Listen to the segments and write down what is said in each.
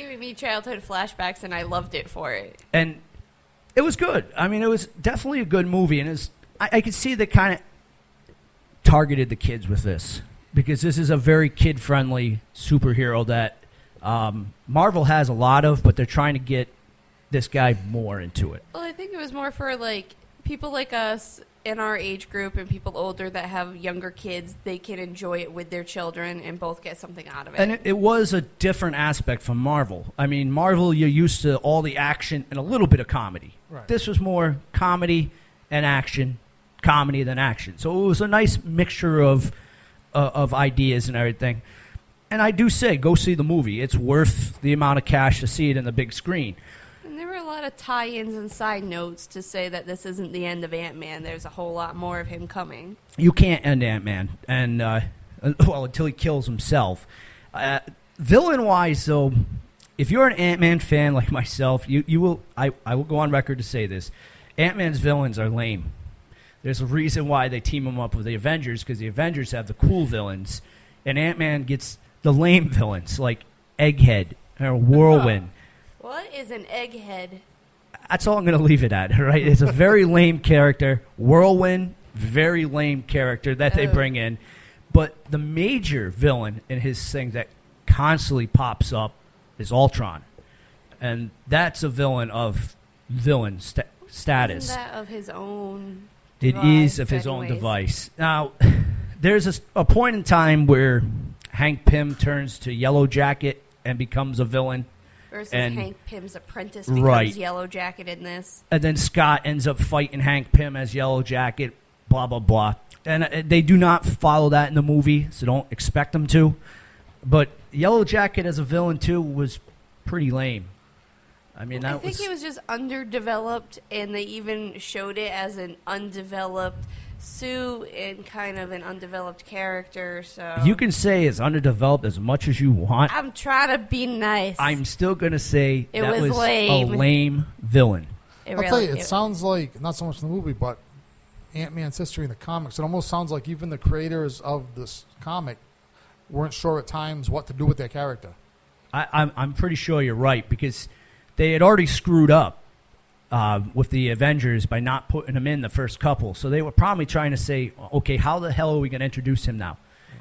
giving me childhood flashbacks, and I loved it for it. And it was good. I mean, it was definitely a good movie, and I could see they kind of targeted the kids with this because this is a very kid-friendly superhero that Marvel has a lot of, but they're trying to get this guy more into it. Well, I think it was more for like people like us in our age group and people older that have younger kids. They can enjoy it with their children and both get something out of it. And it was a different aspect from Marvel. I mean, Marvel, you're used to all the action and a little bit of comedy. Right. This was more comedy and action, comedy than action. So it was a nice mixture of ideas and everything. And I do say, go see the movie. It's worth the amount of cash to see it in the big screen. And there were a lot of tie-ins and side notes to say that this isn't the end of Ant-Man. There's a whole lot more of him coming. You can't end Ant-Man, and well, until he kills himself. Villain-wise, though, if you're an Ant-Man fan like myself, you will. I will go on record to say this: Ant-Man's villains are lame. There's a reason why they team him up with the Avengers, because the Avengers have the cool villains, and Ant-Man gets the lame villains like Egghead or Whirlwind. What is an egghead? That's all I'm going to leave it at, right? It's a very lame character. Whirlwind, very lame character that they bring in. But the major villain in his thing that constantly pops up is Ultron. And that's a villain of villain status. Isn't that of his own It is of his own device. Now, there's a point in time where Hank Pym turns to Yellow Jacket and becomes a villain. Versus Hank Pym's apprentice becomes Yellow Jacket in this. And then Scott ends up fighting Hank Pym as Yellow Jacket, blah, blah, blah. And they do not follow that in the movie, so don't expect them to. But Yellow Jacket as a villain, too, was pretty lame. I mean, I think he was just underdeveloped, and they even showed it as an undeveloped suit and kind of an undeveloped character. So you can say it's underdeveloped as much as you want. I'm trying to be nice. I'm still going to say it that was lame. A lame villain. I'll tell you, it sounds like, not so much in the movie, but Ant-Man's history in the comics, it almost sounds like even the creators of this comic weren't sure at times what to do with their character. I'm pretty sure you're right, because they had already screwed up with the Avengers by not putting him in the first couple. So they were probably trying to say, okay, how the hell are we going to introduce him now?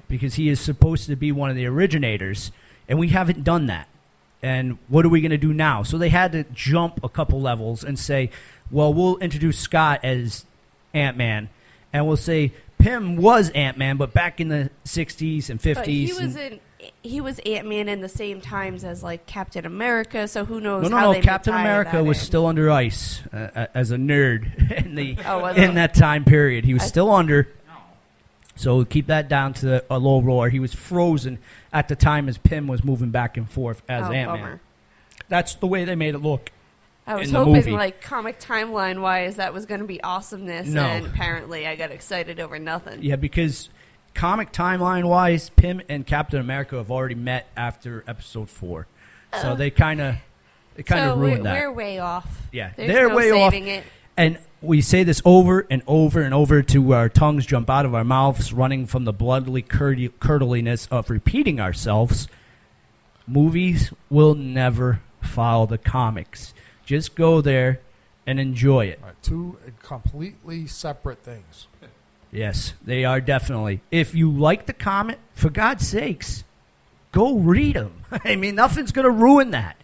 Because he is supposed to be one of the originators, and we haven't done that. And what are we going to do now? So they had to jump a couple levels and say, well, we'll introduce Scott as Ant-Man, and we'll say Pym was Ant-Man, but back in the 60s and 50s. But he was Ant-Man in the same times as like Captain America, so who knows? No. Captain America was still under ice as a nerd in that time period. He was still under. So keep that down to a low roar. He was frozen at the time as Pym was moving back and forth as Ant-Man. Bummer. That's the way they made it look. I was in the hoping, movie. like, comic timeline-wise, that was going to be awesomeness, No. and apparently I got excited over nothing. Yeah, because comic timeline-wise, Pym and Captain America have already met after Episode 4. So they kind of ruined that. We're way off. Yeah, There's they're no way off. saving it. And we say this over and over and over till our tongues jump out of our mouths, running from the bloodily curdliness of repeating ourselves. Movies will never follow the comics. Just go there and enjoy it. Right, two completely separate things. Yes, they are definitely. If you like the comic, for God's sakes, go read them. I mean, nothing's going to ruin that.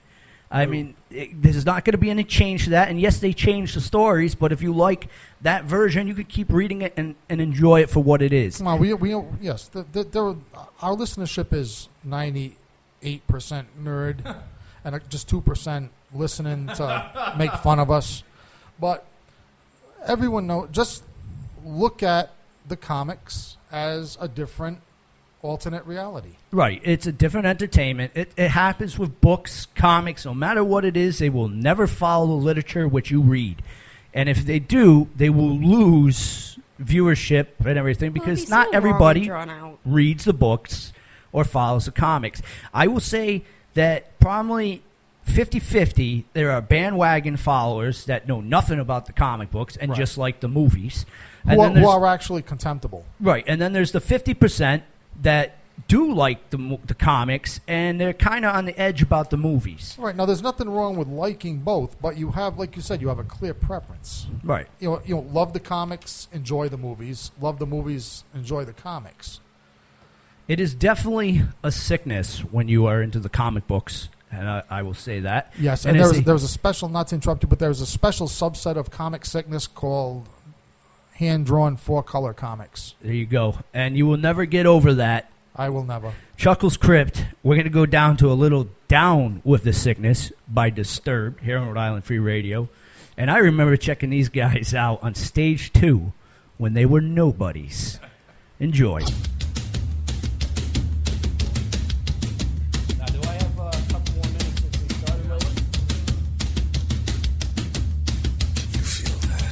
I mean, there's not going to be any change to that. And yes, they changed the stories, but if you like that version, you could keep reading it and enjoy it for what it is. Come on, yes, our listenership is 98% nerd and just 2% listening to make fun of us. But everyone knows, just look at the comics as a different alternate reality. Right. It's a different entertainment. It happens with books, comics, no matter what it is, they will never follow the literature which you read. And if they do, they will lose viewership and everything because not everybody reads the books or follows the comics. I will say that probably 50-50, there are bandwagon followers that know nothing about the comic books and just like the movies. Who are actually contemptible. Right. And then there's the 50% that do like the comics, and they're kind of on the edge about the movies. Right. Now, there's nothing wrong with liking both, but you have, like you said, you have a clear preference. Right. You know, love the comics, enjoy the movies. Love the movies, enjoy the comics. It is definitely a sickness when you are into the comic books, and I will say that. Yes, and there was a special, not to interrupt you, but there was a special subset of comic sickness called hand-drawn 4-color comics. There you go. And you will never get over that. I will never. Chuckles Crypt, we're going to go down to a little Down with the Sickness by Disturbed here on Rhode Island Free Radio. And I remember checking these guys out on stage 2 when they were nobodies. Enjoy. Now, do I have a couple more minutes since we started with it? You feel that?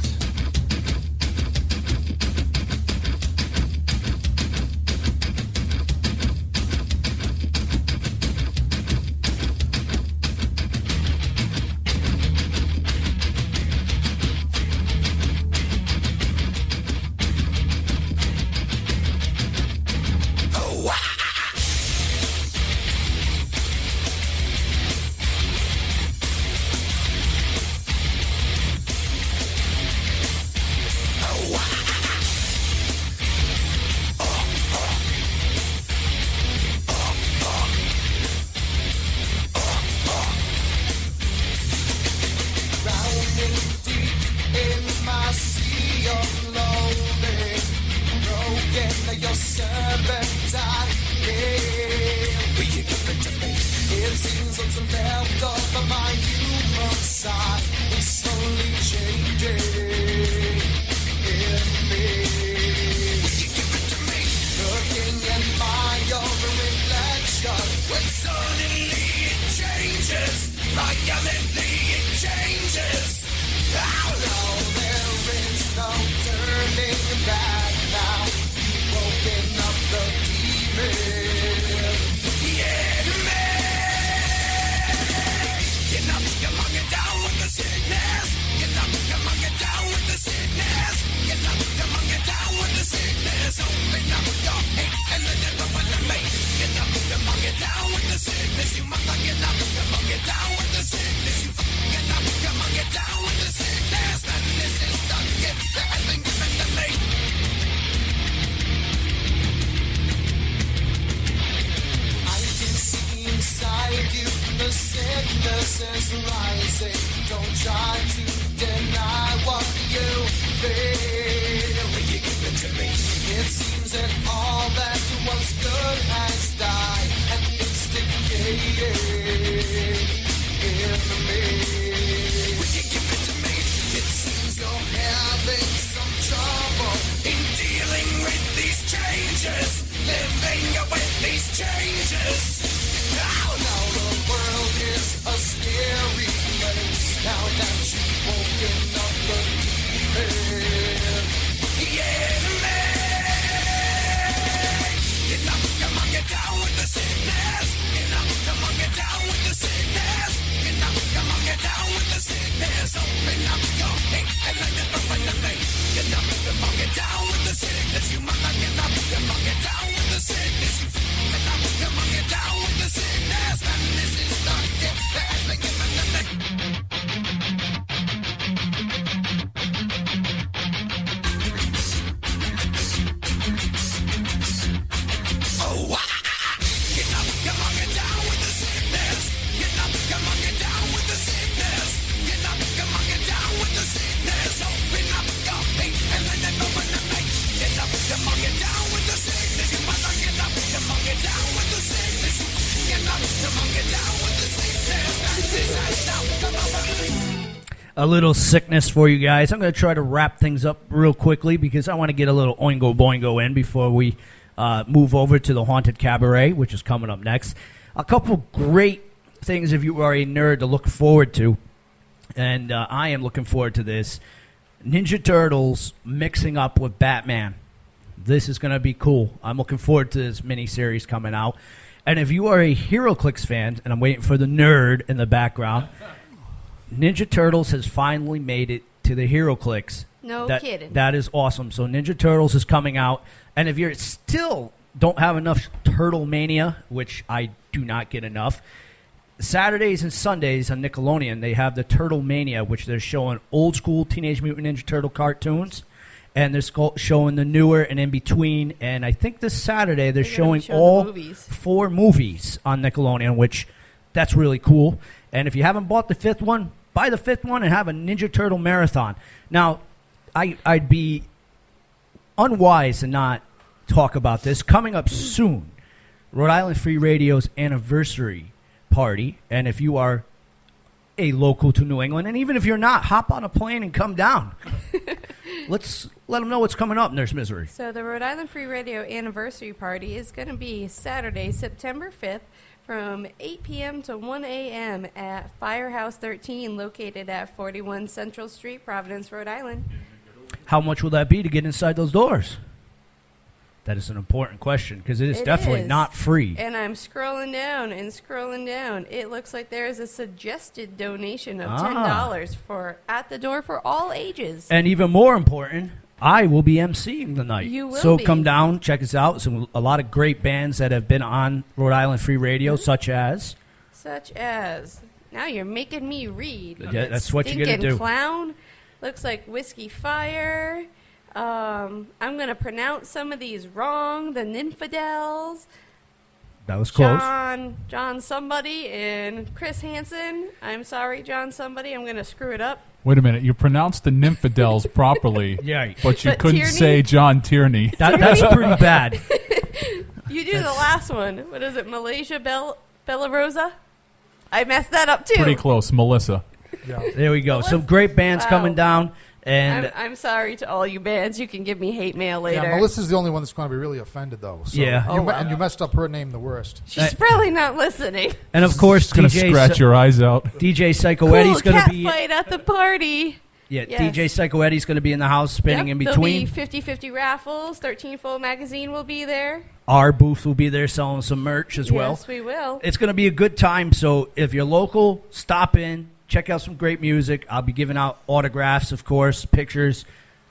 A little sickness for you guys. I'm going to try to wrap things up real quickly because I want to get a little oingo boingo in before we move over to the Haunted Cabaret, which is coming up next. A couple great things if you are a nerd to look forward to, and I am looking forward to this. Ninja Turtles mixing up with Batman. This is going to be cool. I'm looking forward to this miniseries coming out. And if you are a HeroClix fan, and I'm waiting for the nerd in the background, Ninja Turtles has finally made it to the HeroClix. No kidding. That is awesome. So Ninja Turtles is coming out. And if you're still don't have enough Turtle Mania, which I do not get enough. Saturdays and Sundays on Nickelodeon, they have the Turtle Mania, which they're showing old school Teenage Mutant Ninja Turtle cartoons, and they're showing the newer and in between. And I think this Saturday they're showing all 4 movies on Nickelodeon, which that's really cool. And if you haven't bought the 5th one, buy the 5th one and have a Ninja Turtle marathon. Now, I'd be unwise to not talk about this. Coming up soon, Rhode Island Free Radio's anniversary party, and if you are a local to New England, and even if you're not, hop on a plane and come down. Let's let them know what's coming up, Nurse Misery. So the Rhode Island Free Radio anniversary party is going to be Saturday, September 5th, from 8 p.m. to 1 a.m. at Firehouse 13, located at 41 Central Street, Providence, Rhode Island. How much will that be to get inside those doors? That is an important question, because it is definitely not free. And I'm scrolling down and scrolling down. It looks like there is a suggested donation of $10 for at the door for all ages. And even more important, I will be emceeing the night. You will so be. Come down, check us out. A lot of great bands that have been on Rhode Island Free Radio, such as... Now you're making me read. Yeah, that's what you're going to do. Clown. Looks like Whiskey Fire. I'm going to pronounce some of these wrong. The Nymphadels. That was close. John somebody and Chris Hansen. I'm sorry, John somebody. I'm going to screw it up. Wait a minute. You pronounced the Nymphadels properly, yeah, but you couldn't Tierney? say John Tierney. That's pretty bad. You do the last one. What is it? Malaysia Bella Rosa? I messed that up, too. Pretty close. Melissa. Yeah. There we go. Some great bands coming down. And I'm sorry to all you bands. You can give me hate mail later. Yeah, Melissa's the only one that's going to be really offended, though. So yeah. And you messed up her name the worst. She's probably not listening. And, of course, She's going to scratch your eyes out. DJ Psycho Eddie's going to be... fight at the party. Yeah, yes. DJ Psycho Eddie's going to be in the house spinning in between. There'll be 50-50 raffles. 13 Full Magazine will be there. Our booth will be there selling some merch as well. Yes, we will. It's going to be a good time, so if you're local, stop in. Check out some great music. I'll be giving out autographs, of course, pictures.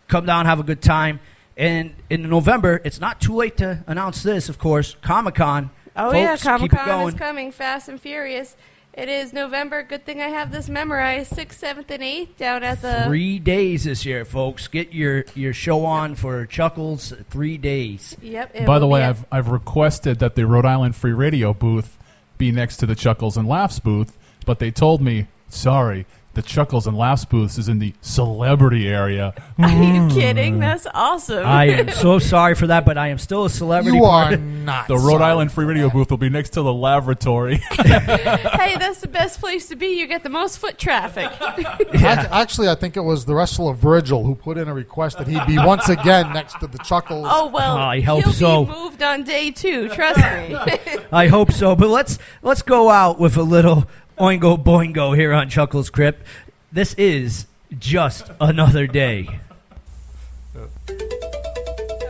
Come down, have a good time. And in November, it's not too late to announce this, of course, Comic-Con. Oh, folks, yeah, keep it Comic-Con going. is coming fast and furious. It is November. Good thing I have this memorized. 6th, 7th, and 8th down at the... 3 days this year, folks. Get your show on for Chuckles. 3 days. Yep. By the way, I've requested that the Rhode Island Free Radio booth be next to the Chuckles and Laughs booth, but they told me, sorry, the Chuckles and Laughs booth is in the celebrity area. Are you kidding? That's awesome. I am so sorry for that, but I am still a celebrity. You are not. The Rhode Island Free Radio booth will be next to the lavatory. Hey, that's the best place to be. You get the most foot traffic. Yeah. Actually, I think it was the wrestler Virgil who put in a request that he'd be once again next to the Chuckles. Oh, well, I hope he'll so. be moved on day 2. Trust me. I hope so. But let's go out with a little Oingo Boingo here on Chuckles Crypt. This is just another day. I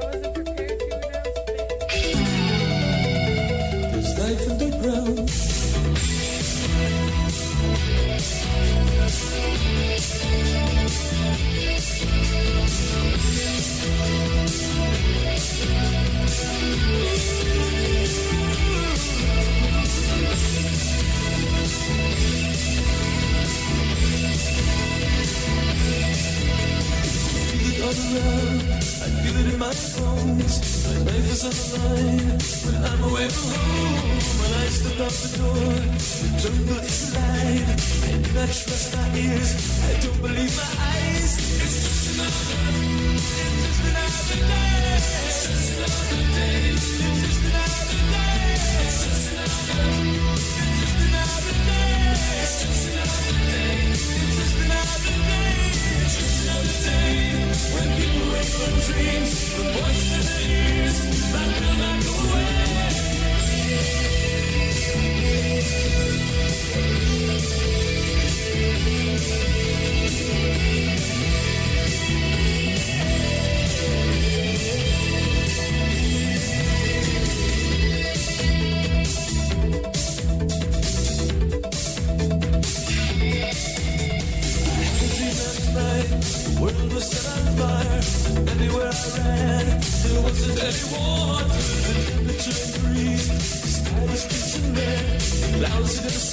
wasn't prepared to announce it. There's life underground. I feel it in my bones. My life is on the line when I'm away from home. When I step out the door, the jungle is alive. I do not trust my ears. I don't believe my eyes. It's just another day. It's just another day. It's just another day. It's just another day. It's just another day. It's just another day. It's just another day. It's just another day. When people wake from dreams, the voice in their ears, that will not go away. The world was set on fire. Everywhere I ran, there wasn't any war. Spider streets in there, lousy than a